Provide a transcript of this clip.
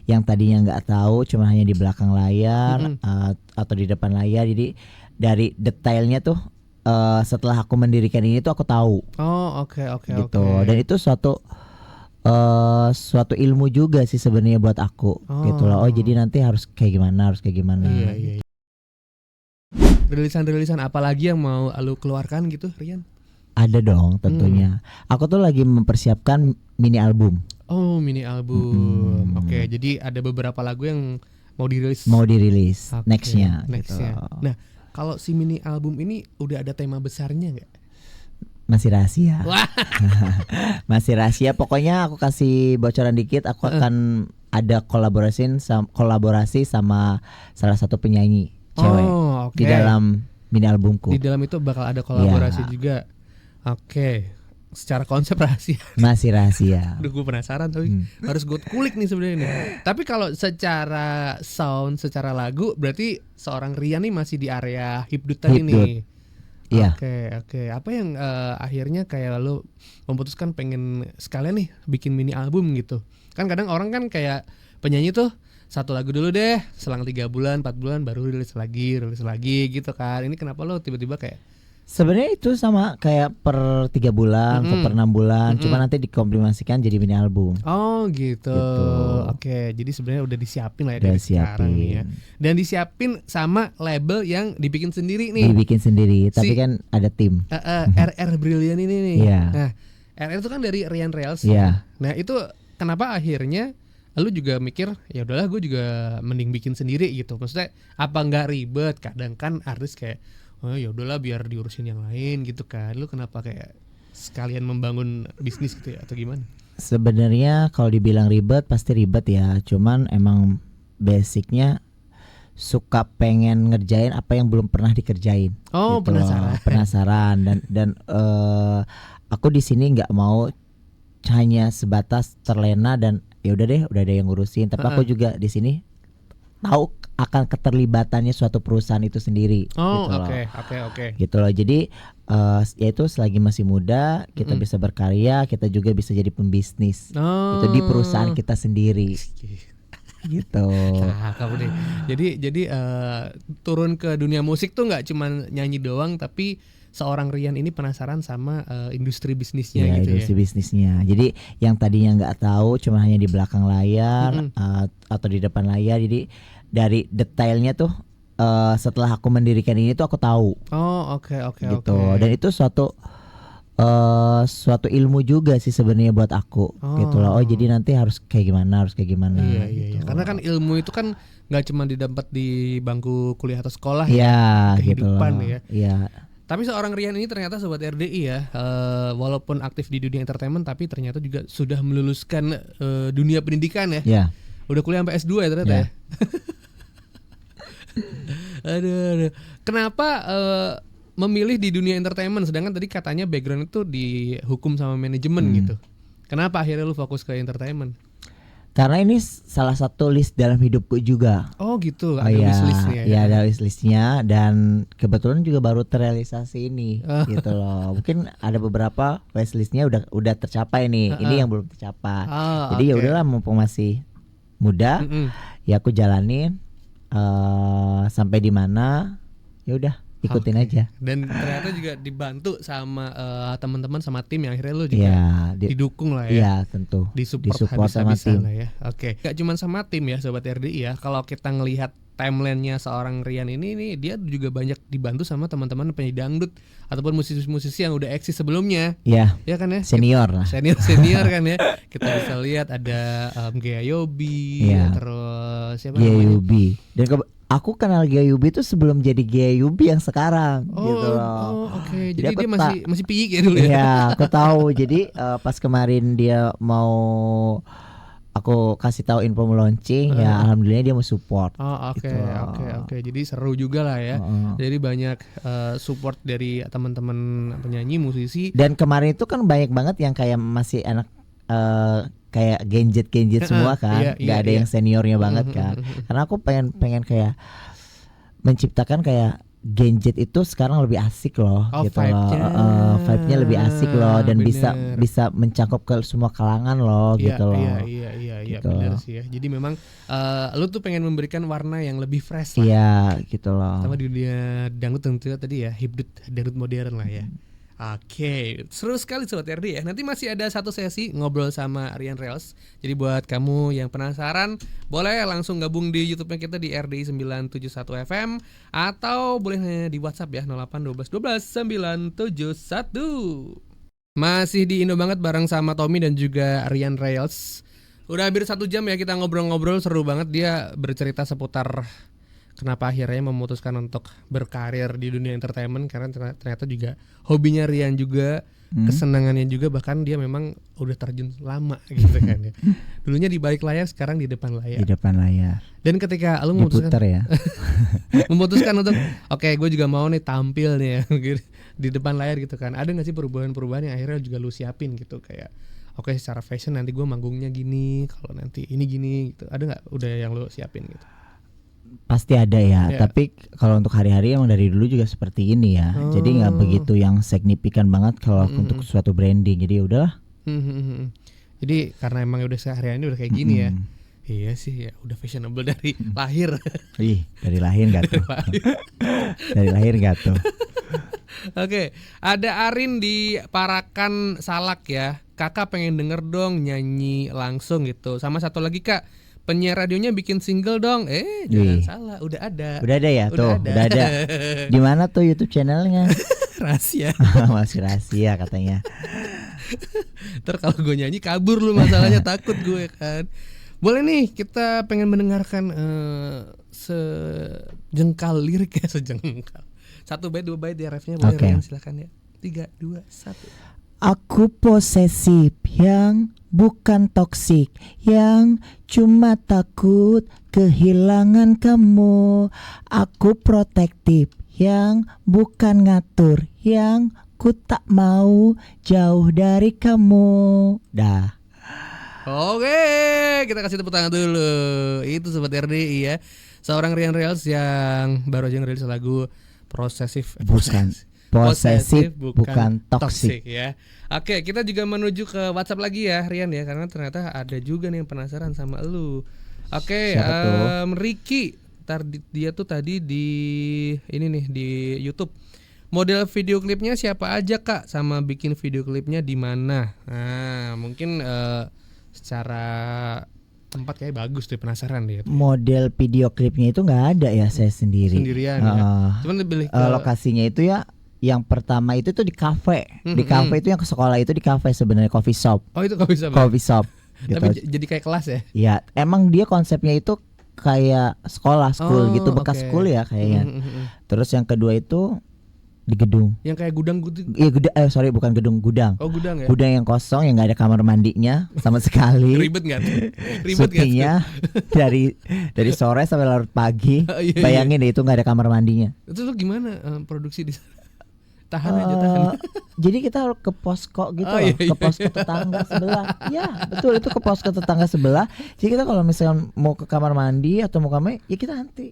yang tadinya nggak tahu, cuma hanya di belakang layar atau di depan layar. Jadi dari detailnya tuh setelah aku mendirikan ini tuh aku tahu. Oh, oke. Gitu. Dan itu suatu ilmu juga sih sebenarnya buat aku. Gitu loh. Oh, jadi nanti harus kayak gimana, Iya. Rilisan apa lagi yang mau lu keluarkan gitu, Rian? Ada dong tentunya. Aku tuh lagi mempersiapkan mini album. Oh, mini album. Oke, jadi ada beberapa lagu yang mau dirilis. Okay. Nextnya. Gitu. Nah, kalau si mini album ini udah ada tema besarnya nggak? Masih rahasia. Masih rahasia. Pokoknya aku kasih bocoran dikit. Aku akan ada kolaborasi sama salah satu penyanyi cewek di dalam mini albumku. Di dalam itu bakal ada kolaborasi juga. Oke. Secara konsep rahasia. Masih rahasia. Aduh, gue penasaran tapi harus gue kulik nih sebenarnya nih. Tapi kalau secara sound, secara lagu, berarti seorang Rian nih masih di area hipdut tadi nih. Iya. Oke. Apa yang akhirnya kayak lo memutuskan pengen sekalian nih bikin mini album gitu? Kan kadang orang kan kayak penyanyi tuh satu lagu dulu deh, selang 3 bulan, 4 bulan baru rilis lagi gitu kan. Ini kenapa lo tiba-tiba kayak? Sebenarnya itu sama kayak per 3 bulan atau per 6 bulan, cuma nanti dikomprimasikan jadi mini album. Oh gitu. Oke, jadi sebenarnya udah disiapin lah ya dari sekarang nih ya. Dan disiapin sama label yang dibikin sendiri nih. Dibikin sendiri, tapi kan ada tim. RR Brilliant ini nih. Nah, RR itu kan dari Rian Reels. Nah, itu kenapa akhirnya lu juga mikir ya udahlah gue juga mending bikin sendiri gitu. Maksudnya apa nggak ribet? Kadang kan artis kayak oh ya udahlah biar diurusin yang lain gitu kan. Lu kenapa kayak sekalian membangun bisnis gitu ya atau gimana? Sebenarnya kalau dibilang ribet pasti ribet ya. Cuman emang basicnya suka pengen ngerjain apa yang belum pernah dikerjain. Oh, gitu penasaran. dan aku di sini nggak mau hanya sebatas terlena dan ya udah deh udah ada yang ngurusin. Tapi aku juga di sini tahu akan keterlibatannya suatu perusahaan itu sendiri. Oh, oke. Gitu loh. Jadi yaitu selagi masih muda kita bisa berkarya, kita juga bisa jadi pembisnis. Itu di perusahaan kita sendiri. Gitu. Nah, kamu deh. Jadi turun ke dunia musik tuh nggak cuma nyanyi doang, tapi seorang Rian ini penasaran sama industri bisnisnya gitu industri bisnisnya. Jadi yang tadinya nggak tahu, cuma hanya di belakang layar atau di depan layar. Jadi dari detailnya tuh setelah aku mendirikan ini tuh aku tahu. Oh, oke. Gitu. Dan itu suatu ilmu juga sih sebenarnya buat aku. Gitu loh. Oh, jadi nanti harus kayak gimana. Iya. Gitu. Karena kan ilmu itu kan nggak cuma didapat di bangku kuliah atau sekolah gitu kehidupan loh. ya. Iya. Tapi seorang Rian ini ternyata sobat RDI ya, walaupun aktif di dunia entertainment tapi ternyata juga sudah meluluskan dunia pendidikan ya. Iya. Udah kuliah sampai S2 ya ternyata ya. Aduh. Kenapa memilih di dunia entertainment sedangkan tadi katanya background itu di hukum sama manajemen gitu. Kenapa akhirnya lu fokus ke entertainment? Karena ini salah satu list dalam hidupku juga. Oh gitu, ada wishlistnya. Iya, ada wishlistnya dan kebetulan juga baru terrealisasi ini, gitu loh. Mungkin ada beberapa wishlistnya udah tercapai nih, ini yang belum tercapai. Jadi ya udahlah mumpung masih muda, ya aku jalanin sampai di mana, ya udah ikutin aja. Dan ternyata juga dibantu sama teman-teman sama tim yang akhirnya lu juga didukung lah ya. Iya tentu. Disupport sama tim lah ya. Oke. Gak cuma sama tim ya sobat RDI ya. Kalau kita ngelihat timelinenya seorang Rian ini nih, dia juga banyak dibantu sama teman-teman penyanyi dangdut ataupun musisi-musisi yang udah eksis sebelumnya. Iya. Ya kan ya. Senior lah. Senior kan ya. Kita bisa lihat ada Gaya Yobi, terus siapa namanya? Gaya Yobi. Dan aku kenal Gaya Yubi itu sebelum jadi Gaya Yubi yang sekarang gitu loh. Oke. Jadi dia masih piyik ya dulu ya. Iya, aku tahu. Jadi pas kemarin dia mau aku kasih tahu info mau launching, ya alhamdulillah dia mau support. Oke. Jadi seru juga lah ya. Jadi banyak support dari teman-teman penyanyi, musisi. Dan kemarin itu kan banyak banget yang kayak masih anak kayak gadget semua kan, nggak ada yang seniornya banget kan. Karena aku pengen kayak menciptakan kayak Genjet itu sekarang lebih asik loh, gitu loh. Vibe-nya lebih asik loh, dan bisa mencakup ke semua kalangan loh, gitu loh. Iya, gitu benar sih ya. Jadi memang lu tuh pengen memberikan warna yang lebih fresh lah. Iya, gitu loh. Sama di dunia dangdut tentu tadi ya, hibdut dangdut modern lah ya. Oke, seru sekali Sobat RD ya. Nanti masih ada satu sesi ngobrol sama Rian Reels. Jadi buat kamu yang penasaran, boleh langsung gabung di YouTube-nya kita di RDI 971 FM atau boleh di WhatsApp ya 08 12 12 971. Masih di Indo banget bareng sama Tommy dan juga Rian Reels. Udah hampir 1 jam ya kita ngobrol-ngobrol, seru banget. Dia bercerita seputar kenapa akhirnya memutuskan untuk berkarir di dunia entertainment, karena ternyata juga hobinya Rian juga, kesenangannya juga, bahkan dia memang udah terjun lama gitu kan ya. Dulunya di balik layar, sekarang di depan layar. Di depan layar. Dan ketika lu memutuskan ya. memutuskan untuk gue juga mau nih tampil nih ya di depan layar gitu kan. Ada enggak sih perubahan-perubahan yang akhirnya juga lu siapin gitu, kayak secara fashion nanti gue manggungnya gini, kalau nanti ini gini gitu. Ada enggak udah yang lu siapin gitu? Pasti ada ya, tapi kalau untuk hari-hari emang dari dulu juga seperti ini ya. Jadi nggak begitu yang signifikan banget kalau untuk suatu branding. Jadi ya udahlah. Jadi karena emang udah sehari-hari udah kayak gini ya. Iya sih ya, udah fashionable dari lahir. Dari lahir nggak tuh? Dari lahir nggak tuh? Oke, ada Arin di Parakan Salak ya. Kakak pengen denger dong nyanyi langsung gitu. Sama satu lagi Kak, penyiar radionya bikin single dong. Jangan salah, udah ada. Udah ada ya, udah ada. Di mana tuh YouTube channelnya? Rahasia. Masih rahasia katanya. Ntar kalau gue nyanyi kabur lu, masalahnya takut gue kan. Boleh nih, kita pengen mendengarkan sejengkal lirik ya, sejengkal. 1 bait 2 bait ya, refnya boleh. Rian, silakan ya. 3, 2, 1. Aku posesif yang bukan toksik, yang cuma takut kehilangan kamu. Aku protektif yang bukan ngatur, yang ku tak mau jauh dari kamu. Dah. Oke, kita kasih tepuk tangan dulu. Itu Sobat RDI ya, seorang Rian Reels yang baru aja ngerilis lagu Posesif bukan toksik ya. Oke, kita juga menuju ke WhatsApp lagi ya Rian ya, karena ternyata ada juga nih yang penasaran sama lu. Oke, Ricky, dia tuh tadi di ini nih di YouTube. Model video klipnya siapa aja Kak? Sama bikin video klipnya di mana? Nah, mungkin secara tempat kayak bagus deh, penasaran deh. Model video klipnya itu nggak ada ya, saya sendirian ya. Cuman lebih lokasinya itu ya, yang pertama itu tuh di kafe. Di kafe itu yang ke sekolah itu di kafe sebenarnya, coffee shop. Oh, itu coffee shop. Coffee shop. Gitu. Tapi jadi kayak kelas ya? Iya, emang dia konsepnya itu kayak sekolah, school gitu, bekas school ya kayaknya. Terus yang kedua itu di gedung. Yang kayak gudang gitu. Iya, bukan gedung, gudang. Oh, gudang ya. Gudang yang kosong, yang nggak ada kamar mandinya sama sekali. Ribet nggak tuh? Syutingnya dari sore sampai larut pagi. Bayangin deh, itu nggak ada kamar mandinya. Itu tuh gimana produksi di sana? Tahan aja. Jadi kita harus ke posko gitu ke posko tetangga sebelah. Ya betul, itu ke posko tetangga sebelah. Jadi kita kalau misalnya mau ke kamar mandi atau mau kamar, ya kita nanti